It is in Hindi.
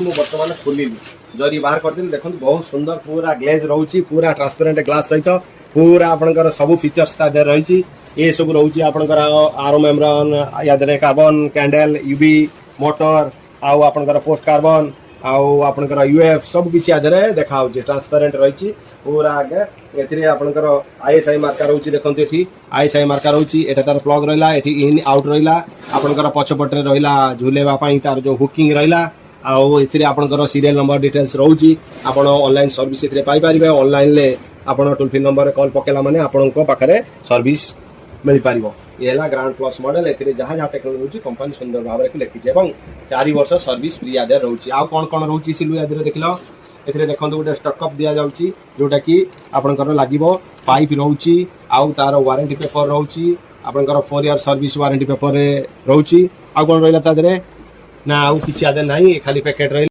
बर्तमान खोल जरी बाहर कर देखो बहुत सुंदर पूरा ग्लेज रोचे पूरा ट्रांसपेरेंट ग्लास सहित पूरा आपंकर सब फीचर्स रही ये सब रोचे आपंकर आरो मेम्ब्रेन या कार्बन कैंडल यूवी मोटर आउ आपंकर पोस्ट कार्बन आउ आपंकर यूएफ सब किसी आधे देखा ट्रांसपेरेंट रही पूरा आगे ए आपंकर आईएसआई मार्का रोचे देखो ये आईएसआई मार्का रोचे एटा तार प्लग रहा इन आउट रहा आपंकर पछपटे रहा झुलेवाई तार जो हुकिंग रहा आपंकर सीरियल नंबर डिटेल्स रोची आपण ऑनलाइन सर्विस पाइपर ऑनलाइन आपण टोल फ्री नंबर कॉल पकेला माने आपण पाखे सर्विस मिल पार ये ग्रांड प्लस मॉडल ए जहाँ जहाँ टेक्नोलॉजी कंपनी सुंदर भाव में लिखी 4 वर्ष सर्विस फ्री आदि रोचे आउ कौन कौन रोची सिलु आदि देख लो ए देखो गोटे स्टकअप दि जाऊँगी जोटा कि आपंकर लगे पाइप रोची आउ तार वारंटी पेपर रोची आपंकर 4 ईयर सर्विस वारंटी पेपर रोची आउ कौन रहा ना आउ किसी आदि ना खाली पैकेट रही